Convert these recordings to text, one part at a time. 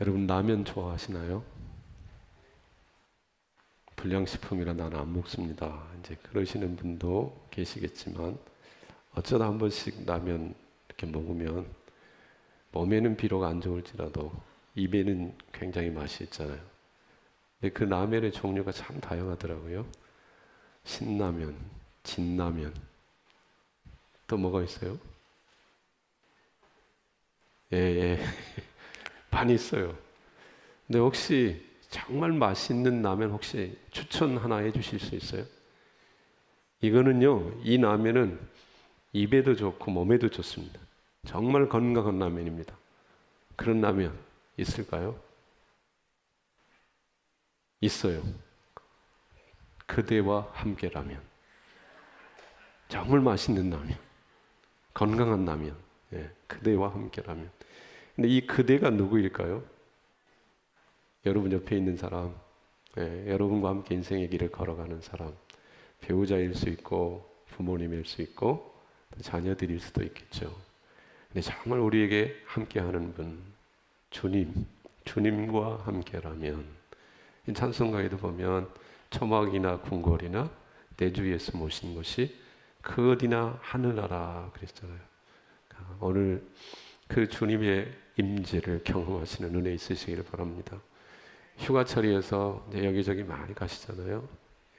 여러분 라면 좋아하시나요? 불량식품이라 나는 안 먹습니다. 이제 그러시는 분도 계시겠지만 어쩌다 한 번씩 라면 이렇게 먹으면 몸에는 비록 안 좋을지라도 입에는 굉장히 맛이 있잖아요. 근데 그 라면의 종류가 참 다양하더라고요. 신라면, 진라면, 또 뭐가 있어요? 예. 많이 있어요. 근데 혹시 정말 맛있는 라면 혹시 추천 하나 해주실 수 있어요? 이거는요, 이 라면은 입에도 좋고 몸에도 좋습니다. 정말 건강한 라면입니다. 그런 라면 있을까요? 있어요. 그대와 함께 라면. 정말 맛있는 라면. 건강한 라면. 예, 그대와 함께 라면. 근데 이 그대가 누구일까요? 여러분 옆에 있는 사람, 예, 여러분과 함께 인생의 길을 걸어가는 사람, 배우자일 수 있고 부모님일 수 있고 자녀들일 수도 있겠죠. 근데 정말 우리에게 함께하는 분, 주님과 함께라면, 이 찬송가에도 보면 초막이나 궁궐이나 내 주 예수 모신 것이 그 어디나 하늘나라 그랬잖아요. 오늘 그 주님의 임재를 경험하시는 은혜 있으시기를 바랍니다. 휴가철이어서 이제 여기저기 많이 가시잖아요.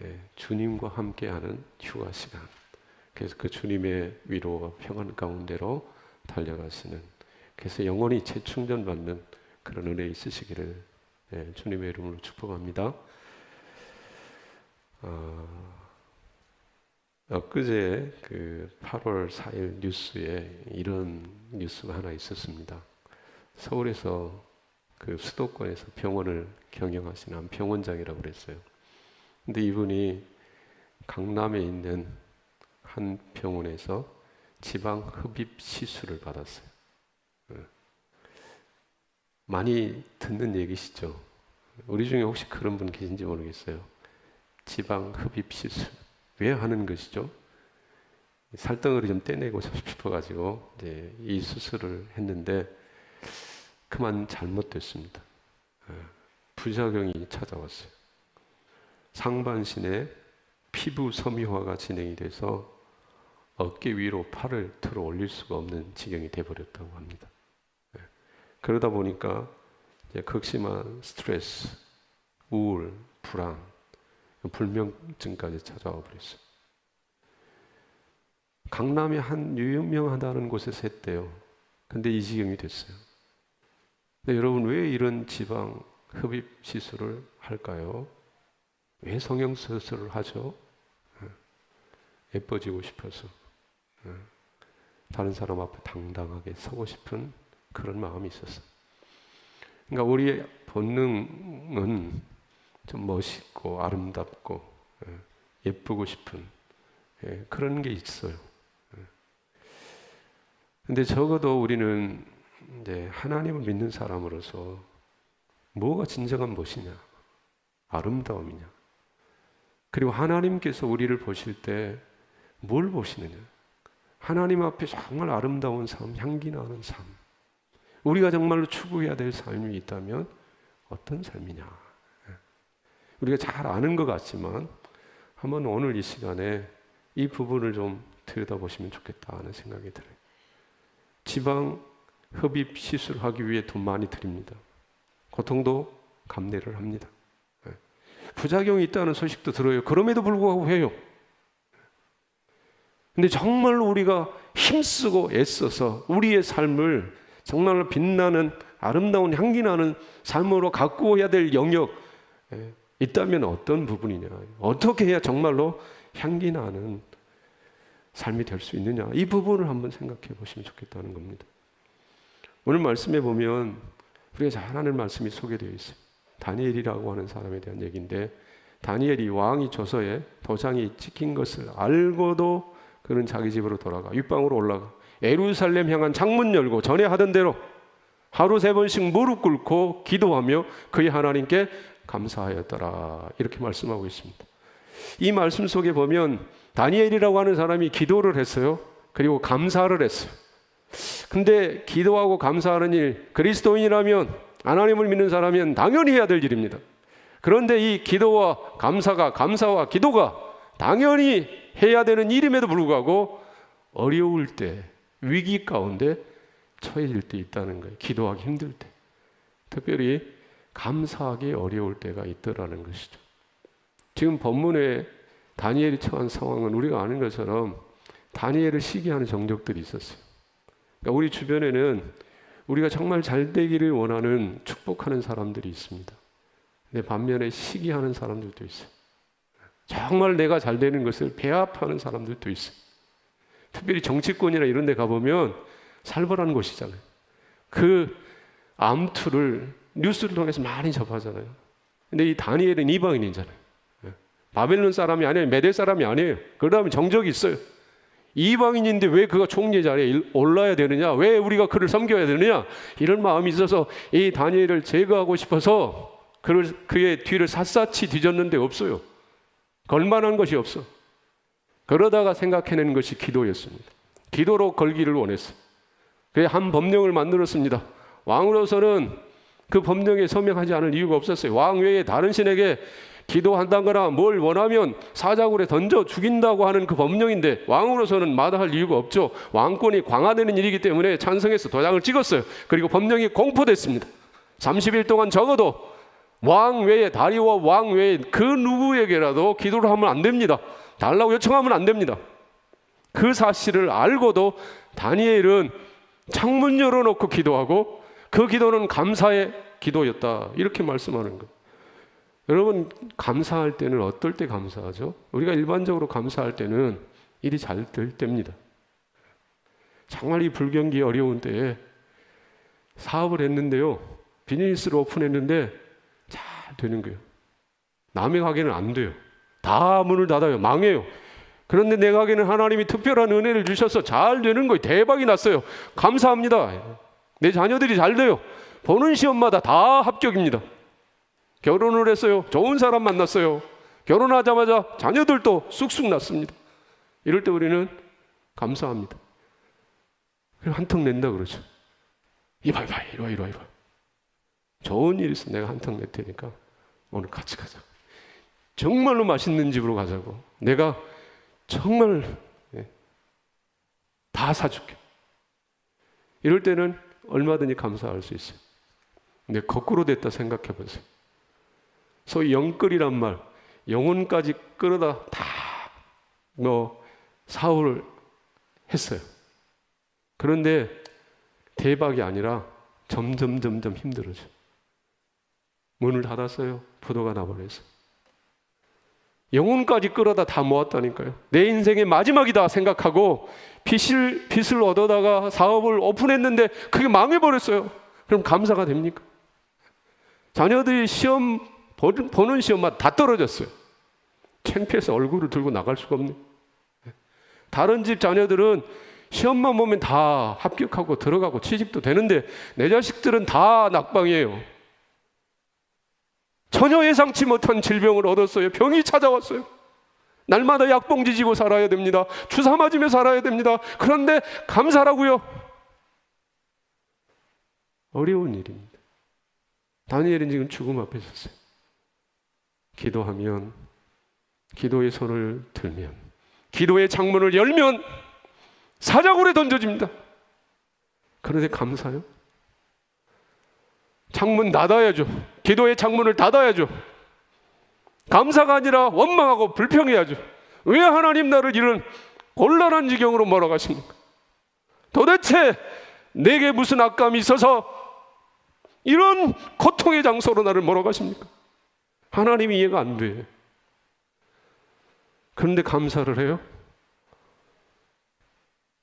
예, 주님과 함께하는 휴가 시간. 그래서 그 주님의 위로와 평안 가운데로 달려가시는, 그래서 영원히 재충전받는 그런 은혜 있으시기를 주님의 이름으로 축복합니다. 엊그제 그 8월 4일 뉴스에 이런 뉴스가 하나 있었습니다. 서울에서 그 수도권에서 병원을 경영하시는 한 병원장이라고 그랬어요. 근데 이분이 강남에 있는 한 병원에서 지방 흡입 시술을 받았어요. 많이 듣는 얘기시죠? 우리 중에 혹시 그런 분 계신지 모르겠어요. 지방 흡입 시술. 왜 하는 것이죠? 살덩어리 좀 떼내고 싶어가지고 이제 이 수술을 했는데 그만 잘못됐습니다. 부작용이 찾아왔어요. 상반신에 피부 섬유화가 진행이 돼서 어깨 위로 팔을 들어 올릴 수가 없는 지경이 돼버렸다고 합니다. 그러다 보니까 이제 극심한 스트레스, 우울, 불안, 불면증까지 찾아와 버렸어요. 강남의 한 유명하다는 곳에서 했대요. 근데 이 지경이 됐어요. 근데 여러분, 왜 이런 지방 흡입 시술을 할까요? 왜 성형수술을 하죠? 예뻐지고 싶어서, 다른 사람 앞에 당당하게 서고 싶은 그런 마음이 있었어요. 그러니까 우리의 본능은 좀 멋있고 아름답고 예쁘고 싶은 그런 게 있어요. 근데 적어도 우리는 이제 하나님을 믿는 사람으로서 뭐가 진정한 멋이냐? 아름다움이냐? 그리고 하나님께서 우리를 보실 때 뭘 보시느냐? 하나님 앞에 정말 아름다운 삶, 향기 나는 삶, 우리가 정말로 추구해야 될 삶이 있다면 어떤 삶이냐? 우리가 잘 아는 것 같지만 한번 오늘 이 시간에 이 부분을 좀 들여다보시면 좋겠다 하는 생각이 들어요. 지방 흡입 시술하기 위해 돈 많이 드립니다. 고통도 감내를 합니다. 부작용이 있다는 소식도 들어요. 그럼에도 불구하고 해요. 근데 정말로 우리가 힘쓰고 애써서 우리의 삶을 정말로 빛나는 아름다운 향기 나는 삶으로 가꾸어야 될 영역 있다면 어떤 부분이냐, 어떻게 해야 정말로 향기 나는 삶이 될 수 있느냐, 이 부분을 한번 생각해 보시면 좋겠다는 겁니다. 오늘 말씀에 보면 우리가 잘 아는 말씀이 소개되어 있어요. 다니엘이라고 하는 사람에 대한 얘기인데, 다니엘이 왕이 줘서에 도장이 찍힌 것을 알고도 그는 자기 집으로 돌아가 윗방으로 올라가 예루살렘 향한 창문 열고 전에 하던 대로 하루 3번씩 무릎 꿇고 기도하며 그의 하나님께 감사하였더라, 이렇게 말씀하고 있습니다. 이 말씀 속에 보면 다니엘이라고 하는 사람이 기도를 했어요. 그리고 감사를 했어요. 근데 기도하고 감사하는 일, 그리스도인이라면 하나님을 믿는 사람이면 당연히 해야 될 일입니다. 그런데 이 기도와 감사와 기도가 당연히 해야 되는 일임에도 불구하고 어려울 때, 위기 가운데 처해질 때 있다는 거예요. 기도하기 힘들 때, 특별히 감사하기 어려울 때가 있더라는 것이죠. 지금 본문에 다니엘이 처한 상황은 우리가 아는 것처럼 다니엘을 시기하는 정적들이 있었어요. 그러니까 우리 주변에는 우리가 정말 잘 되기를 원하는 축복하는 사람들이 있습니다. 근데 반면에 시기하는 사람들도 있어요. 정말 내가 잘 되는 것을 배합하는 사람들도 있어요. 특별히 정치권이나 이런 데 가보면 살벌한 곳이잖아요. 그 암투를 뉴스를 통해서 많이 접하잖아요. 근데 이 다니엘은 이방인이잖아요. 바벨론 사람이 아니에요. 메대 사람이 아니에요. 그러다 보면 정적이 있어요. 이방인인데 왜 그가 총리 자리에 올라야 되느냐? 왜 우리가 그를 섬겨야 되느냐? 이런 마음이 있어서 이 다니엘을 제거하고 싶어서 그의 뒤를 샅샅이 뒤졌는데 없어요. 걸만한 것이 없어. 그러다가 생각해낸 것이 기도였습니다. 기도로 걸기를 원했어요. 그래서 한 법령을 만들었습니다. 왕으로서는 그 법령에 서명하지 않을 이유가 없었어요. 왕 외에 다른 신에게 기도한다거나 뭘 원하면 사자굴에 던져 죽인다고 하는 그 법령인데 왕으로서는 마다할 이유가 없죠. 왕권이 강화되는 일이기 때문에 찬성해서 도장을 찍었어요. 그리고 법령이 공포됐습니다. 30일 동안 적어도 왕 외에, 다리와 왕 외에 그 누구에게라도 기도를 하면 안 됩니다. 달라고 요청하면 안 됩니다. 그 사실을 알고도 다니엘은 창문 열어놓고 기도하고 그 기도는 감사의 기도였다, 이렇게 말씀하는 거예요. 여러분, 감사할 때는 어떨 때 감사하죠? 우리가 일반적으로 감사할 때는 일이 잘 될 때입니다. 정말 이 불경기 어려운 때에 사업을 했는데요, 비즈니스를 오픈했는데 잘 되는 거예요. 남의 가게는 안 돼요. 다 문을 닫아요. 망해요. 그런데 내 가게는 하나님이 특별한 은혜를 주셔서 잘 되는 거예요. 대박이 났어요. 감사합니다. 내 자녀들이 잘 돼요. 보는 시험마다 다 합격입니다. 결혼을 했어요. 좋은 사람 만났어요. 결혼하자마자 자녀들도 쑥쑥 났습니다. 이럴 때 우리는 감사합니다. 한턱 낸다 그러죠. 이봐, 이리 와. 좋은 일 있어. 내가 한턱 낼 테니까 오늘 같이 가자. 정말로 맛있는 집으로 가자고. 내가 정말 다 사줄게. 이럴 때는 얼마든지 감사할 수 있어요. 근데 거꾸로 됐다 생각해 보세요. 소위 영끌이란 말, 영혼까지 끌어다 다 사업을 했어요. 그런데 대박이 아니라 점점 힘들어져. 문을 닫았어요. 부도가 나버렸어요. 영혼까지 끌어다 다 모았다니까요. 내 인생의 마지막이다 생각하고 빚을 얻어다가 사업을 오픈했는데 그게 망해버렸어요. 그럼 감사가 됩니까? 자녀들이 시험 보는 시험마다 다 떨어졌어요. 창피해서 얼굴을 들고 나갈 수가 없네. 다른 집 자녀들은 시험만 보면 다 합격하고 들어가고 취직도 되는데 내 자식들은 다 낙방이에요. 전혀 예상치 못한 질병을 얻었어요. 병이 찾아왔어요. 날마다 약봉지 지고 살아야 됩니다. 주사 맞으며 살아야 됩니다. 그런데 감사라고요? 어려운 일입니다. 다니엘은 지금 죽음 앞에 섰어요. 기도하면, 기도의 손을 들면, 기도의 창문을 열면 사자굴에 던져집니다. 그런데 감사요? 창문 닫아야죠. 기도의 창문을 닫아야죠. 감사가 아니라 원망하고 불평해야죠. 왜 하나님 나를 이런 곤란한 지경으로 몰아가십니까? 도대체 내게 무슨 악감이 있어서 이런 고통의 장소로 나를 몰아가십니까? 하나님이 이해가 안 돼. 그런데 감사를 해요?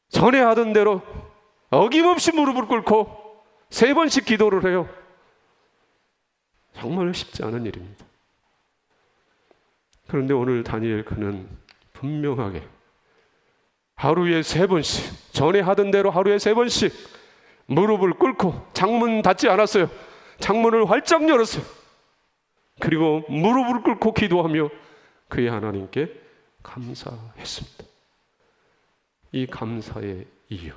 전에 하던 대로 어김없이 무릎을 꿇고 3번씩 기도를 해요. 정말 쉽지 않은 일입니다. 그런데 오늘 다니엘 그는 분명하게 하루에 3번씩, 전에 하던 대로 하루에 3번씩 무릎을 꿇고, 창문 닫지 않았어요. 창문을 활짝 열었어요. 그리고 무릎을 꿇고 기도하며 그의 하나님께 감사했습니다. 이 감사의 이유,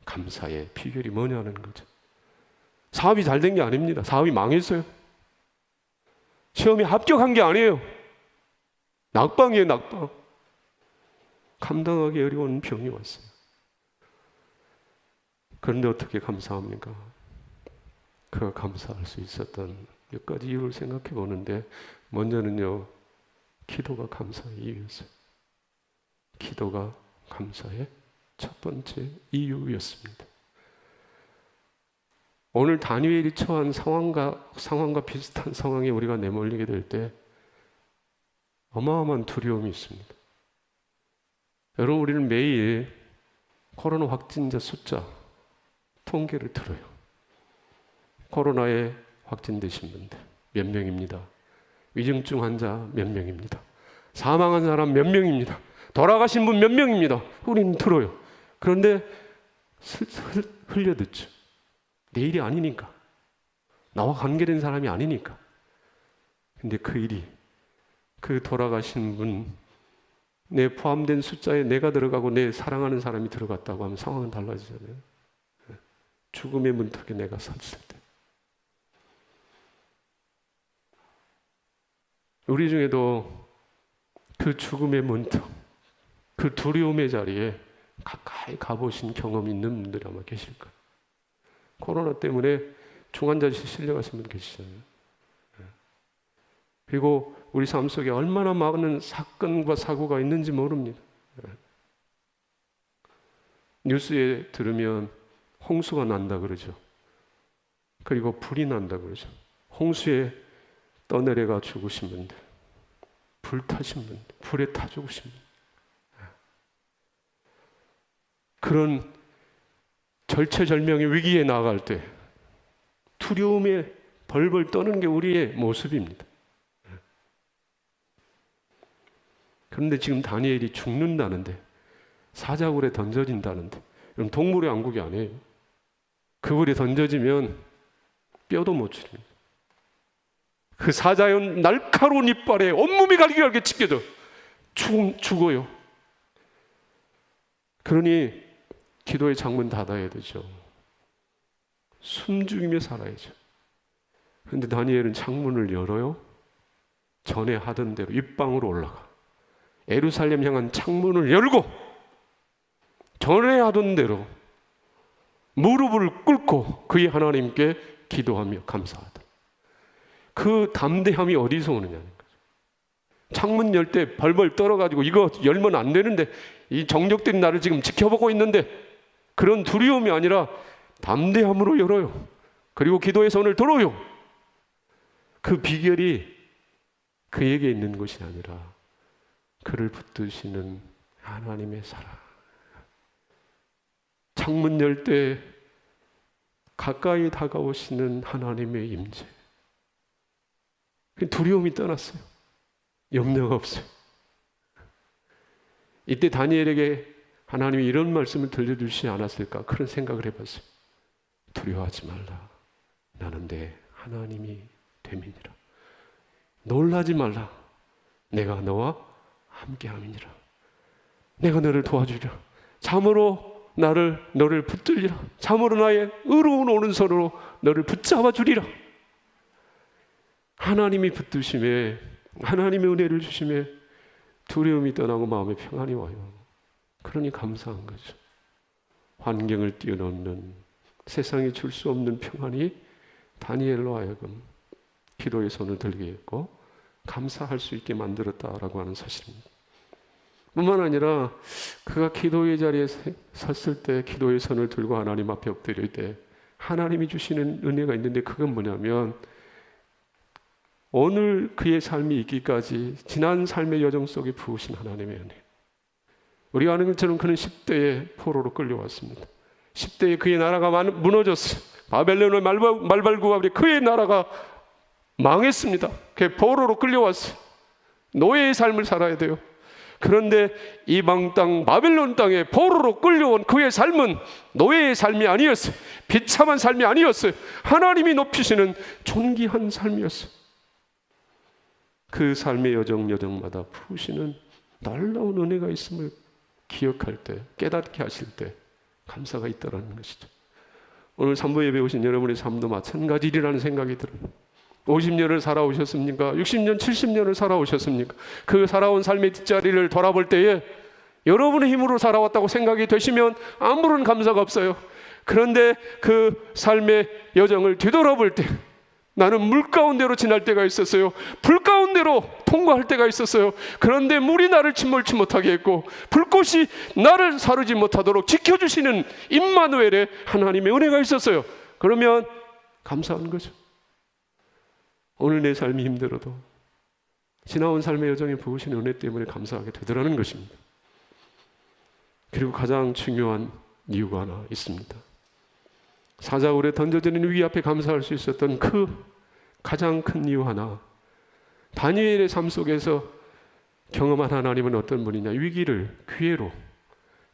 감사의 비결이 뭐냐는 거죠. 사업이 잘 된 게 아닙니다. 사업이 망했어요. 시험에 합격한 게 아니에요. 낙방이에요, 낙방. 감당하기 어려운 병이 왔어요. 그런데 어떻게 감사합니까? 그가 감사할 수 있었던 몇 가지 이유를 생각해 보는데, 먼저는요, 기도가 감사의 이유였어요. 기도가 감사의 첫 번째 이유였습니다. 오늘 다니엘이 처한 상황과 비슷한 상황에 우리가 내몰리게 될 때 어마어마한 두려움이 있습니다. 여러분, 우리는 매일 코로나 확진자 숫자 통계를 들어요. 코로나에 확진되신 분들 몇 명입니다. 위중증 환자 몇 명입니다. 사망한 사람 몇 명입니다. 돌아가신 분 몇 명입니다. 우리는 들어요. 그런데 흘려듣죠. 내 일이 아니니까. 나와 관계된 사람이 아니니까. 근데 그 일이, 그 돌아가신 분에 포함된 숫자에 내가 들어가고 내 사랑하는 사람이 들어갔다고 하면 상황은 달라지잖아요. 죽음의 문턱에 내가 섰을 때. 우리 중에도 그 죽음의 문턱, 그 두려움의 자리에 가까이 가보신 경험이 있는 분들이 아마 계실 거예요. 코로나 때문에 중환자실 실려가신 분 계시잖아요. 그리고 우리 삶 속에 얼마나 많은 사건과 사고가 있는지 모릅니다. 뉴스에 들으면 홍수가 난다 그러죠. 그리고 불이 난다 그러죠. 홍수에 떠내려가 죽으신 분들, 불 타신 분들, 불에 타 죽으신 분들. 그런 절체절명의 위기에 나아갈 때 두려움에 벌벌 떠는 게 우리의 모습입니다. 그런데 지금 다니엘이 죽는다는데, 사자굴에 던져진다는데, 그럼 동물의 왕국이 아니에요. 그 굴에 던져지면 뼈도 못 추립니다. 그 사자의 날카로운 이빨에 온몸이 갈기갈기 찢겨져 죽어요. 그러니 기도의 창문 닫아야 되죠. 숨죽이며 살아야죠. 그런데 다니엘은 창문을 열어요. 전에 하던 대로 윗방으로 올라가 예루살렘 향한 창문을 열고 전에 하던 대로 무릎을 꿇고 그의 하나님께 기도하며 감사하다. 그 담대함이 어디서 오느냐는 거죠. 창문 열 때 벌벌 떨어가지고 이거 열면 안 되는데, 이 정적들이 나를 지금 지켜보고 있는데, 그런 두려움이 아니라 담대함으로 열어요. 그리고 기도의 손을 들어요. 그 비결이 그에게 있는 것이 아니라 그를 붙드시는 하나님의 사랑. 창문 열 때 가까이 다가오시는 하나님의 임재. 두려움이 떠났어요. 염려가 없어요. 이때 다니엘에게 하나님이 이런 말씀을 들려주시지 않았을까, 그런 생각을 해봤어요. 두려워하지 말라. 나는 내 하나님이 됨이니라. 놀라지 말라. 내가 너와 함께함이니라. 내가 너를 도와주리라. 참으로 너를 붙들리라. 참으로 나의 의로운 오른손으로 너를 붙잡아 주리라. 하나님이 붙드심에, 하나님의 은혜를 주심에 두려움이 떠나고 마음에 평안이 와요. 그러니 감사한 거죠. 환경을 뛰어넘는, 세상이 줄 수 없는 평안이 다니엘로 하여금 기도의 손을 들게 했고 감사할 수 있게 만들었다라고 하는 사실입니다. 뿐만 아니라 그가 기도의 자리에 섰을 때, 기도의 손을 들고 하나님 앞에 엎드릴 때 하나님이 주시는 은혜가 있는데, 그건 뭐냐면 오늘 그의 삶이 있기까지 지난 삶의 여정 속에 부으신 하나님의 은혜. 우리가 아는 것처럼 그는 10대에 포로로 끌려왔습니다. 10대에 그의 나라가 무너졌어요. 바벨론의 말발굽 아래 그의 나라가 망했습니다. 그의 포로로 끌려왔어요. 노예의 삶을 살아야 돼요. 그런데 이방 땅 바벨론 땅에 포로로 끌려온 그의 삶은 노예의 삶이 아니었어요. 비참한 삶이 아니었어요. 하나님이 높이시는 존귀한 삶이었어요. 그 삶의 여정마다 푸시는 놀라운 은혜가 있음을 기억할 때, 깨닫게 하실 때 감사가 있다라는 것이죠. 오늘 산부 예배 오신 여러분의 삶도 마찬가지라는 생각이 들어요. 50년을 살아오셨습니까? 60년, 70년을 살아오셨습니까? 그 살아온 삶의 뒷자리를 돌아볼 때에 여러분의 힘으로 살아왔다고 생각이 되시면 아무런 감사가 없어요. 그런데 그 삶의 여정을 뒤돌아볼 때 나는 물 가운데로 지날 때가 있었어요. 불 가운데로 통과할 때가 있었어요. 그런데 물이 나를 침몰치 못하게 했고 불꽃이 나를 사르지 못하도록 지켜주시는 임마누엘의 하나님의 은혜가 있었어요. 그러면 감사하는 거죠. 오늘 내 삶이 힘들어도 지나온 삶의 여정에 부으신 은혜 때문에 감사하게 되더라는 것입니다. 그리고 가장 중요한 이유가 하나 있습니다. 사자굴에 던져지는 위기 앞에 감사할 수 있었던 그 가장 큰 이유 하나, 다니엘의 삶 속에서 경험한 하나님은 어떤 분이냐? 위기를 기회로,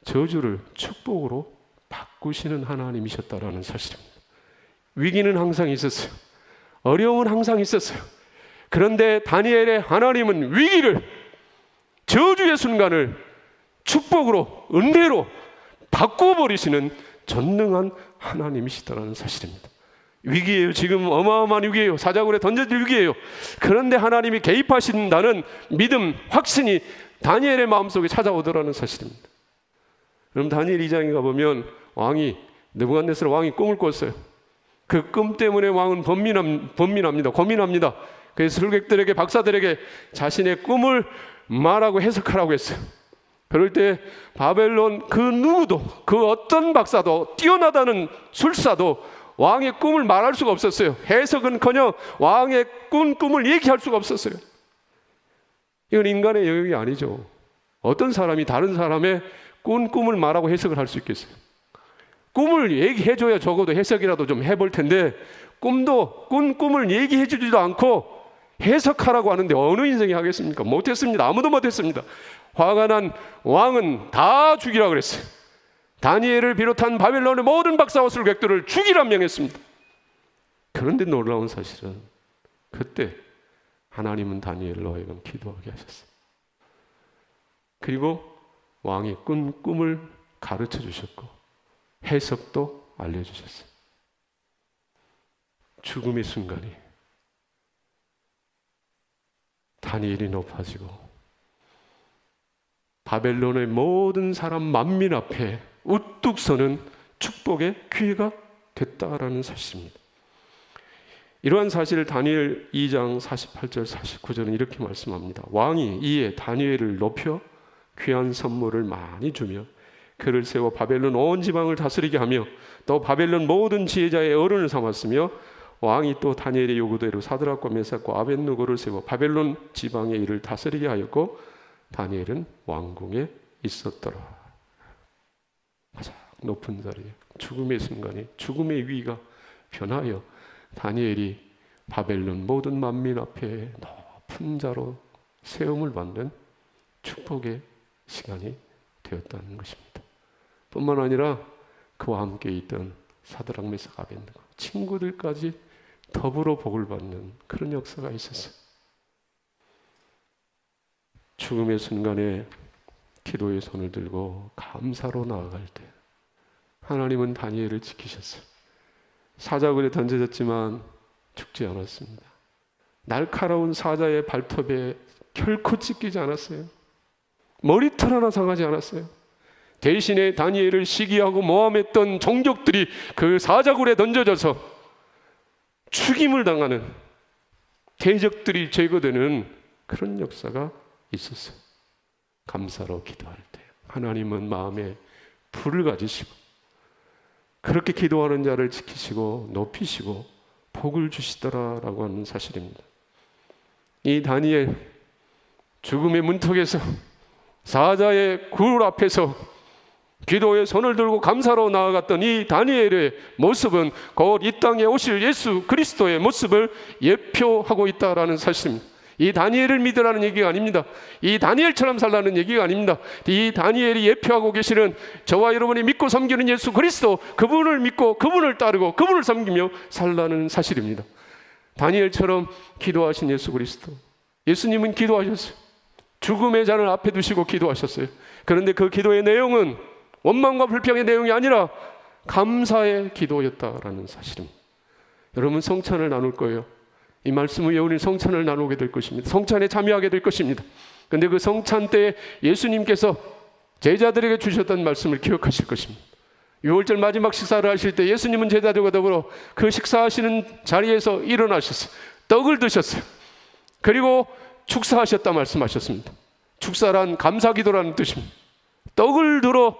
저주를 축복으로 바꾸시는 하나님이셨다라는 사실입니다. 위기는 항상 있었어요. 어려움은 항상 있었어요. 그런데 다니엘의 하나님은 위기를, 저주의 순간을 축복으로, 은혜로 바꿔버리시는 전능한 하나님이시다라는 사실입니다. 위기예요. 지금 어마어마한 위기예요. 사자굴에 던져질 위기예요. 그런데 하나님이 개입하신다는 믿음, 확신이 다니엘의 마음속에 찾아오더라는 사실입니다. 그럼 다니엘 2장에 가보면 느부갓네살 왕이 꿈을 꿨어요. 그 꿈 때문에 왕은 번민합니다. 고민합니다. 그래서 술객들에게, 박사들에게 자신의 꿈을 말하고 해석하라고 했어요. 그럴 때 바벨론 그 누구도, 그 어떤 박사도, 뛰어나다는 술사도 왕의 꿈을 말할 수가 없었어요. 해석은커녕 왕의 꿈을 얘기할 수가 없었어요. 이건 인간의 영역이 아니죠. 어떤 사람이 다른 사람의 꿈을 말하고 해석을 할 수 있겠어요? 꿈을 얘기해줘야 적어도 해석이라도 좀 해볼 텐데, 꿈을 얘기해주지도 않고 해석하라고 하는데 어느 인생이 하겠습니까? 못했습니다. 아무도 못했습니다. 화가 난 왕은 다 죽이라 그랬어요. 다니엘을 비롯한 바벨론의 모든 박사와 술객들을 죽이라 명했습니다. 그런데 놀라운 사실은 그때 하나님은 다니엘로 하여금 기도하게 하셨어요. 그리고 왕이 꾼 꿈을 가르쳐 주셨고 해석도 알려주셨어요. 죽음의 순간이 다니엘이 높아지고 바벨론의 모든 사람 만민 앞에 우뚝 서는 축복의 기회가 됐다라는 사실입니다. 이러한 사실을 다니엘 2장 48절 49절은 이렇게 말씀합니다. 왕이 이에 다니엘을 높여 귀한 선물을 많이 주며 그를 세워 바벨론 온 지방을 다스리게 하며 또 바벨론 모든 지혜자의 어른을 삼았으며 왕이 또 다니엘의 요구대로 사드락과 메삭과 아벳느고를 세워 바벨론 지방의 일을 다스리게 하였고 다니엘은 왕궁에 있었더라. 가장 높은 자리에 죽음의 순간에 죽음의 위기가 변하여 다니엘이 바벨론 모든 만민 앞에 높은 자로 세움을 받는 축복의 시간이 되었다는 것입니다. 뿐만 아니라 그와 함께 있던 사드락 메삭 아벳느고 친구들까지 더불어 복을 받는 그런 역사가 있었어요. 죽음의 순간에 기도의 손을 들고 감사로 나아갈 때 하나님은 다니엘을 지키셨어요. 사자굴에 던져졌지만 죽지 않았습니다. 날카로운 사자의 발톱에 결코 찢기지 않았어요. 머리털 하나 상하지 않았어요. 대신에 다니엘을 시기하고 모함했던 종족들이 그 사자굴에 던져져서 죽임을 당하는, 대적들이 제거되는 그런 역사가 있었어요. 감사로 기도할 때 하나님은 마음에 불을 가지시고 그렇게 기도하는 자를 지키시고 높이시고 복을 주시더라라고 하는 사실입니다. 이 다니엘 죽음의 문턱에서 사자의 굴 앞에서 기도의 손을 들고 감사로 나아갔던 이 다니엘의 모습은 곧 이 땅에 오실 예수 그리스도의 모습을 예표하고 있다라는 사실입니다. 이 다니엘을 믿으라는 얘기가 아닙니다. 이 다니엘처럼 살라는 얘기가 아닙니다. 이 다니엘이 예표하고 계시는 저와 여러분이 믿고 섬기는 예수 그리스도, 그분을 믿고 그분을 따르고 그분을 섬기며 살라는 사실입니다. 다니엘처럼 기도하신 예수 그리스도, 예수님은 기도하셨어요. 죽음의 잔을 앞에 두시고 기도하셨어요. 그런데 그 기도의 내용은 원망과 불평의 내용이 아니라 감사의 기도였다라는 사실입니다. 여러분, 성찬을 나눌 거예요. 이 말씀을 외우니 성찬을 나누게 될 것입니다. 성찬에 참여하게 될 것입니다. 그런데 그 성찬 때 예수님께서 제자들에게 주셨던 말씀을 기억하실 것입니다. 6월절 마지막 식사를 하실 때 예수님은 제자들과 더불어 그 식사하시는 자리에서 일어나셨어요. 떡을 드셨어요. 그리고 축사하셨다 말씀하셨습니다. 축사란 감사기도라는 뜻입니다. 떡을 들어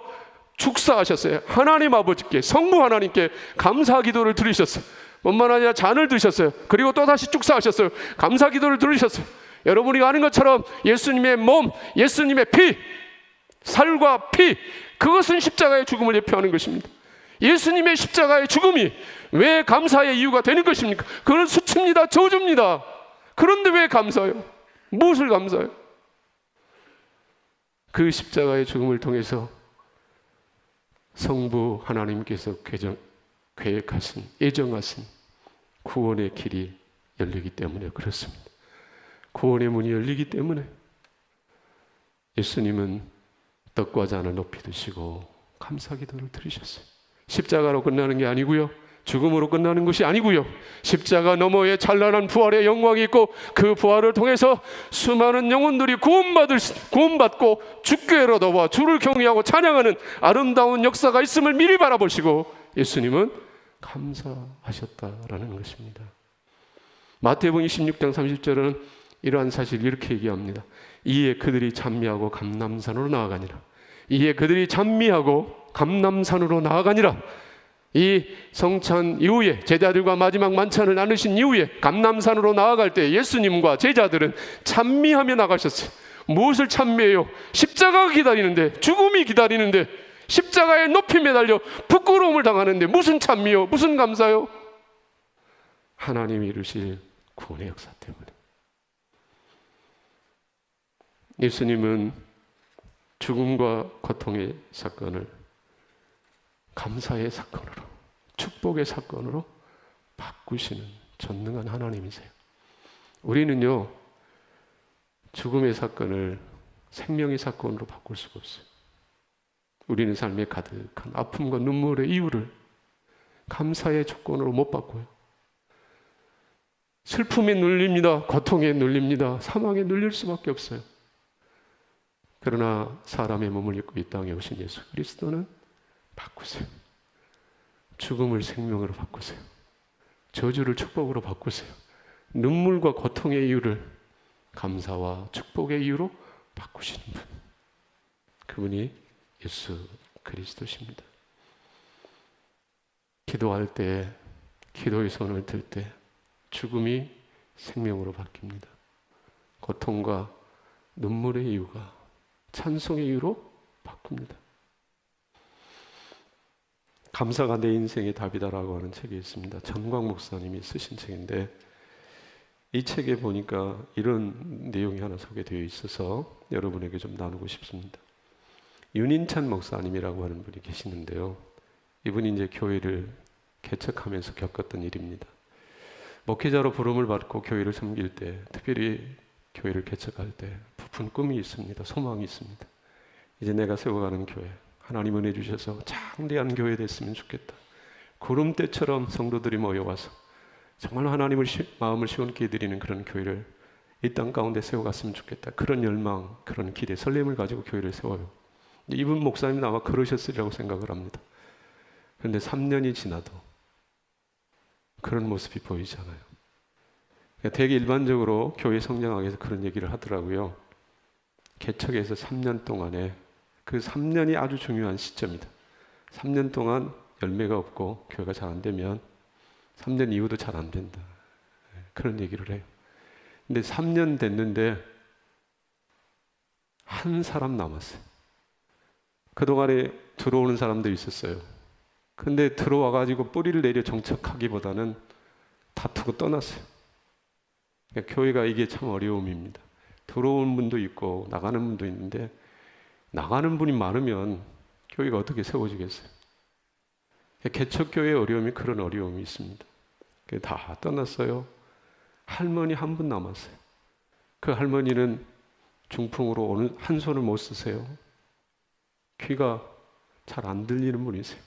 축사하셨어요. 하나님 아버지께, 성부 하나님께 감사기도를 드리셨어요. 뿐만 아니라 잔을 드셨어요. 그리고 또다시 축사하셨어요. 감사기도를 드리셨어요. 여러분이 아는 것처럼 예수님의 몸, 예수님의 피, 살과 피, 그것은 십자가의 죽음을 예표하는 것입니다. 예수님의 십자가의 죽음이 왜 감사의 이유가 되는 것입니까? 그건 수치입니다. 저주입니다. 그런데 왜 감사해요? 무엇을 감사해요? 그 십자가의 죽음을 통해서 성부 하나님께서 계획하신, 예정하신 구원의 길이 열리기 때문에 그렇습니다. 구원의 문이 열리기 때문에 예수님은 떡과 잔을 높이 드시고 감사기도를 드리셨어요. 십자가로 끝나는 게 아니고요, 죽음으로 끝나는 것이 아니고요, 십자가 너머에 찬란한 부활의 영광이 있고 그 부활을 통해서 수많은 영혼들이 구원받고 주께로 나와 주를 경외하고 찬양하는 아름다운 역사가 있음을 미리 바라보시고 예수님은 감사하셨다라는 것입니다. 마태복음 26장 30절은 이러한 사실을 이렇게 얘기합니다. 이에 그들이 찬미하고 감람산으로 나아가니라. 이에 그들이 찬미하고 감람산으로 나아가니라. 이 성찬 이후에, 제자들과 마지막 만찬을 나누신 이후에 감람산으로 나아갈 때 예수님과 제자들은 찬미하며 나가셨어요. 무엇을 찬미해요? 십자가가 기다리는데, 죽음이 기다리는데, 십자가에 높이 매달려 부끄러움을 당하는데 무슨 찬미요? 무슨 감사요? 하나님이 이루실 구원의 역사 때문에. 예수님은 죽음과 고통의 사건을 감사의 사건으로, 축복의 사건으로 바꾸시는 전능한 하나님이세요. 우리는요, 죽음의 사건을 생명의 사건으로 바꿀 수가 없어요. 우리는 삶에 가득한 아픔과 눈물의 이유를 감사의 조건으로 못 바꿔요. 슬픔에 눌립니다. 고통에 눌립니다. 사망에 눌릴 수밖에 없어요. 그러나 사람의 몸을 입고 이 땅에 오신 예수 그리스도는 바꾸세요. 죽음을 생명으로 바꾸세요. 저주를 축복으로 바꾸세요. 눈물과 고통의 이유를 감사와 축복의 이유로 바꾸시는 분, 그분이 예수 그리스도십니다. 기도할 때, 기도의 손을 들 때 죽음이 생명으로 바뀝니다. 고통과 눈물의 이유가 찬송의 이유로 바꿉니다. 감사가 내 인생의 답이다라고 하는 책이 있습니다. 전광 목사님이 쓰신 책인데, 이 책에 보니까 이런 내용이 하나 소개되어 있어서 여러분에게 좀 나누고 싶습니다. 윤인찬 목사님이라고 하는 분이 계시는데요, 이분이 이제 교회를 개척하면서 겪었던 일입니다. 목회자로 부름을 받고 교회를 섬길 때, 특별히 교회를 개척할 때 부푼 꿈이 있습니다. 소망이 있습니다. 이제 내가 세워가는 교회, 하나님 은혜 주셔서 장대한 교회 됐으면 좋겠다. 구름대처럼 성도들이 모여와서 정말 하나님을 마음을 시원케 해드리는 그런 교회를 이 땅 가운데 세워갔으면 좋겠다. 그런 열망, 그런 기대, 설렘을 가지고 교회를 세워요. 이분 목사님은 아마 그러셨으리라고 생각을 합니다. 그런데 3년이 지나도 그런 모습이 보이지 않아요. 되게 일반적으로 교회 성장학에서 그런 얘기를 하더라고요. 개척에서 3년 동안에, 그 3년이 아주 중요한 시점이다. 3년 동안 열매가 없고 교회가 잘 안 되면 3년 이후도 잘 안 된다. 그런 얘기를 해요. 근데 3년 됐는데 한 사람 남았어요. 그동안에 들어오는 사람들이 있었어요. 근데 들어와가지고 뿌리를 내려 정착하기보다는 다투고 떠났어요. 그러니까 교회가 이게 참 어려움입니다. 들어오는 분도 있고 나가는 분도 있는데, 나가는 분이 많으면 교회가 어떻게 세워지겠어요? 개척교회의 어려움이 그런 어려움이 있습니다. 다 떠났어요. 할머니 한 분 남았어요. 그 할머니는 중풍으로 한 손을 못 쓰세요. 귀가 잘 안 들리는 분이세요.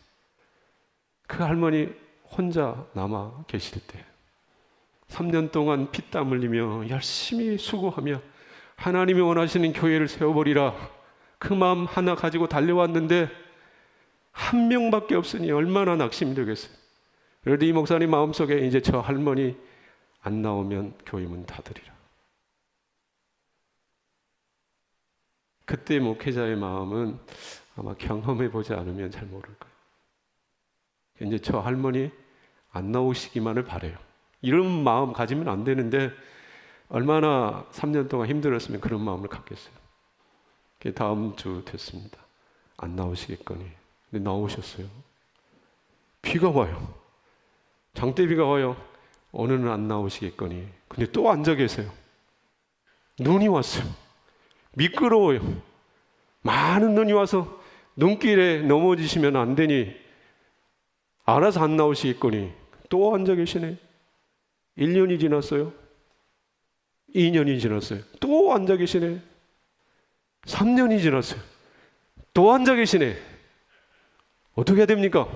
그 할머니 혼자 남아 계실 때 3년 동안 피땀 흘리며 열심히 수고하며 하나님이 원하시는 교회를 세워버리라 그 마음 하나 가지고 달려왔는데 한 명밖에 없으니 얼마나 낙심이 되겠어요. 그래도 이 목사님 마음속에 이제 저 할머니 안 나오면 교회 문 닫으리라. 그때 목회자의 마음은 아마 경험해보지 않으면 잘 모를 거예요. 이제 저 할머니 안 나오시기만을 바라요. 이런 마음 가지면 안 되는데 얼마나 3년 동안 힘들었으면 그런 마음을 갖겠어요. 다음 주 됐습니다. 안 나오시겠거니. 근데 나오셨어요. 비가 와요. 장대비가 와요. 오늘은 안 나오시겠거니. 근데 또 앉아 계세요. 눈이 왔어요. 미끄러워요. 많은 눈이 와서 눈길에 넘어지시면 안 되니 알아서 안 나오시겠거니. 또 앉아 계시네. 1년이 지났어요. 2년이 지났어요. 또 앉아 계시네. 3년이 지났어요. 또 앉아 계시네. 어떻게 해야 됩니까?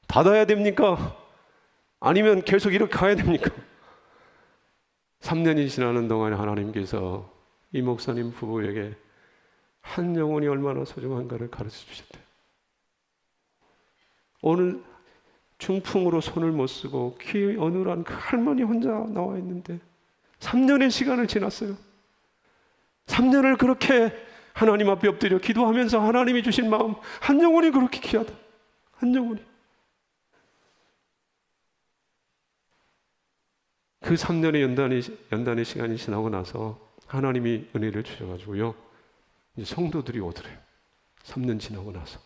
닫아야 됩니까? 아니면 계속 이렇게 가야 됩니까? 3년이 지나는 동안에 하나님께서 이 목사님 부부에게 한 영혼이 얼마나 소중한가를 가르쳐 주셨대요. 오늘 중풍으로 손을 못 쓰고 귀 어눌한 그 할머니 혼자 나와 있는데 3년의 시간을 지났어요. 3년을 그렇게 하나님 앞에 엎드려 기도하면서 하나님이 주신 마음 한 영혼이 그렇게 귀하다. 한 영혼이. 그 3년의 연단의 시간이 지나고 나서 하나님이 은혜를 주셔가지고요. 이제 성도들이 오더래요. 3년 지나고 나서.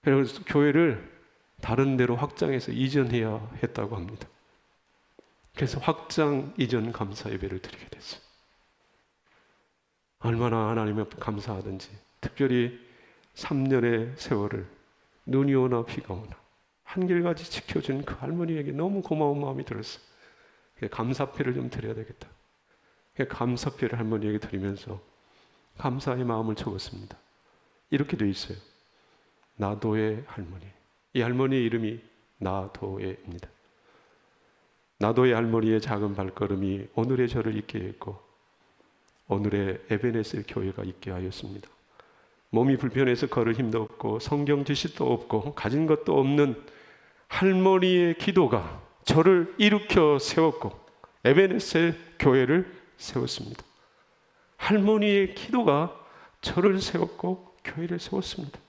그래서 교회를 다른 데로 확장해서 이전해야 했다고 합니다. 그래서 확장 이전 감사 예배를 드리게 됐어요. 얼마나 하나님 앞에 감사하든지 특별히 3년의 세월을 눈이 오나 비가 오나 한결같이 지켜준 그 할머니에게 너무 고마운 마음이 들었어요. 감사패를 좀 드려야 되겠다. 감사패를 할머니에게 드리면서 감사의 마음을 적었습니다. 이렇게 돼 있어요. 나도의 할머니. 이 할머니의 이름이 나도예입니다. 나도의 할머니의 작은 발걸음이 오늘의 저를 있게 했고 오늘의 에베네셀 교회가 있게 하였습니다. 몸이 불편해서 걸을 힘도 없고 성경 지식도 없고 가진 것도 없는 할머니의 기도가 저를 일으켜 세웠고 에베네셀 교회를 세웠습니다. 할머니의 기도가 저를 세웠고 교회를 세웠습니다.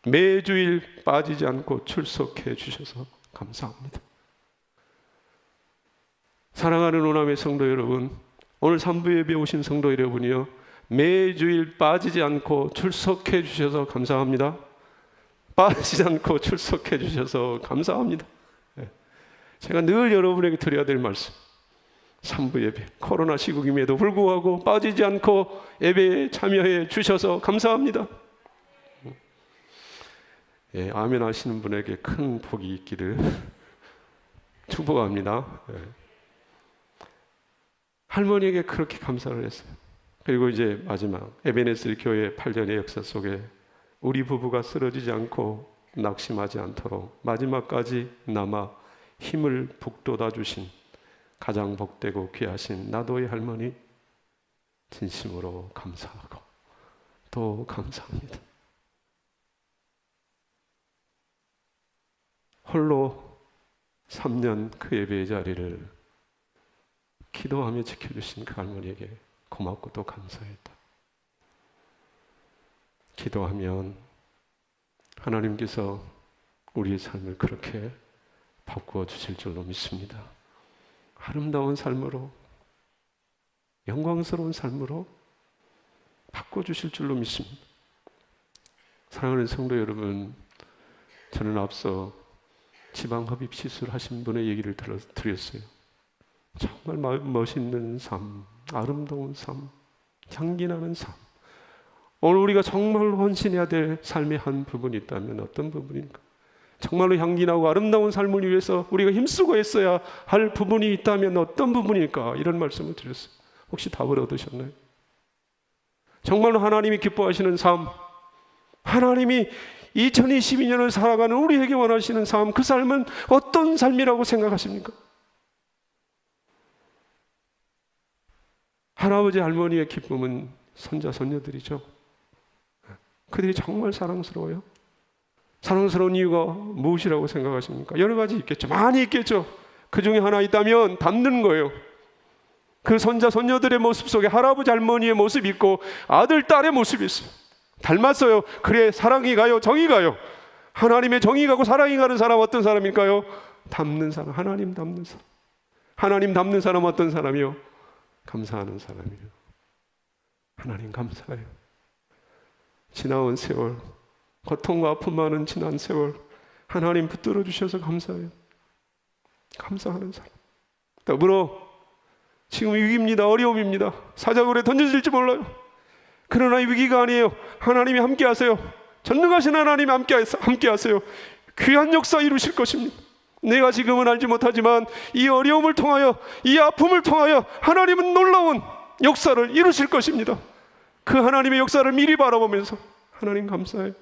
매주일 빠지지 않고 출석해 주셔서 감사합니다. 사랑하는 오남의 성도 여러분, 오늘 3부 예배 오신 성도 여러분이요, 매주일 빠지지 않고 출석해 주셔서 감사합니다. 빠지지 않고 출석해 주셔서 감사합니다. 제가 늘 여러분에게 드려야 될 말씀, 3부 예배, 코로나 시국임에도 불구하고 빠지지 않고 예배에 참여해 주셔서 감사합니다. 아멘 하시는 분에게 큰 복이 있기를 축복합니다. 할머니에게 그렇게 감사를 했어요. 그리고 이제 마지막 에베네셀 교회 8년의 역사 속에 우리 부부가 쓰러지지 않고 낙심하지 않도록 마지막까지 남아 힘을 북돋아 주신 가장 복되고 귀하신 나도의 할머니 진심으로 감사하고 또 감사합니다. 홀로 3년 그 예배의 자리를 기도하며 지켜주신 그 할머니에게 고맙고 또 감사했다. 기도하면 하나님께서 우리의 삶을 그렇게 바꾸어 주실 줄로 믿습니다. 아름다운 삶으로, 영광스러운 삶으로 바꿔주실 줄로 믿습니다. 사랑하는 성도 여러분, 저는 앞서 지방흡입 시술하신 분의 얘기를 드렸어요. 정말 멋있는 삶, 아름다운 삶, 향기나는 삶. 오늘 우리가 정말로 헌신해야 될 삶의 한 부분이 있다면 어떤 부분인가? 정말로 향기나고 아름다운 삶을 위해서 우리가 힘쓰고 했어야 할 부분이 있다면 어떤 부분일까? 이런 말씀을 드렸어요. 혹시 답을 얻으셨나요? 정말로 하나님이 기뻐하시는 삶, 하나님이 2022년을 살아가는 우리에게 원하시는 삶, 그 삶은 어떤 삶이라고 생각하십니까? 할아버지 할머니의 기쁨은 손자 손녀들이죠. 그들이 정말 사랑스러워요. 사랑스러운 이유가 무엇이라고 생각하십니까? 여러 가지 있겠죠. 많이 있겠죠. 그 중에 하나 있다면 닮는 거예요. 그 손자 손녀들의 모습 속에 할아버지 할머니의 모습이 있고 아들 딸의 모습이 있어요. 닮았어요. 그래, 사랑이 가요, 정이 가요. 하나님의 정이 가고 사랑이 가는 사람 어떤 사람일까요? 닮는 사람, 하나님 닮는 사람. 하나님 닮는 사람 어떤 사람이요? 감사하는 사람이에요. 하나님 감사해요. 지나온 세월, 고통과 아픔 많은 지난 세월, 하나님 붙들어 주셔서 감사해요. 감사하는 사람. 더불어 지금 위기입니다. 어려움입니다. 사자굴에 던져질지 몰라요. 그러나 이 위기가 아니에요. 하나님이 함께 하세요. 전능하신 하나님이 함께 하세요. 귀한 역사 이루실 것입니다. 내가 지금은 알지 못하지만 이 어려움을 통하여, 이 아픔을 통하여 하나님은 놀라운 역사를 이루실 것입니다. 그 하나님의 역사를 미리 바라보면서 하나님 감사해요.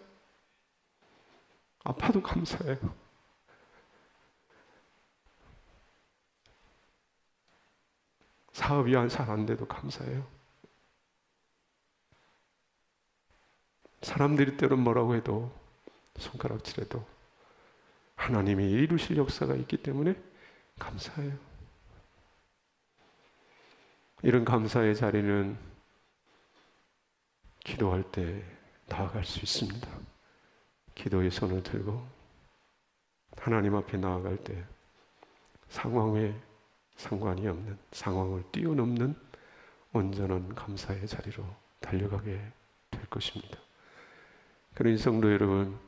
아파도 감사해요. 사업이 잘 안 돼도 감사해요. 사람들이 때론 뭐라고 해도, 손가락질해도 하나님이 이루실 역사가 있기 때문에 감사해요. 이런 감사의 자리는 기도할 때 나아갈 수 있습니다. 기도의 손을 들고 하나님 앞에 나아갈 때 상황에 상관이 없는, 상황을 뛰어넘는 온전한 감사의 자리로 달려가게 될 것입니다. 그러니 성도 여러분,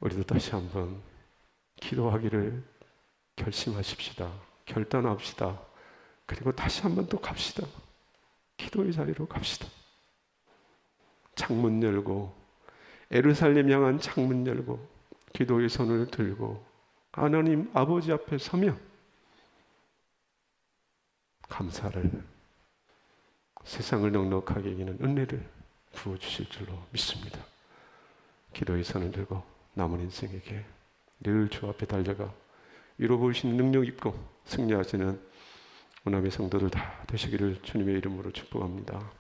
우리도 다시 한번 기도하기를 결심하십시다. 결단합시다. 그리고 다시 한번 또 갑시다. 기도의 자리로 갑시다. 창문 열고, 예루살렘 향한 창문 열고 기도의 손을 들고 하나님 아버지 앞에 서며 감사를, 세상을 넉넉하게 이기는 은혜를 부어주실 줄로 믿습니다. 기도의 손을 들고 남은 인생에게 늘 주 앞에 달려가 위로 보이시는 능력 있고 승리하시는 원함의 성도들 다 되시기를 주님의 이름으로 축복합니다.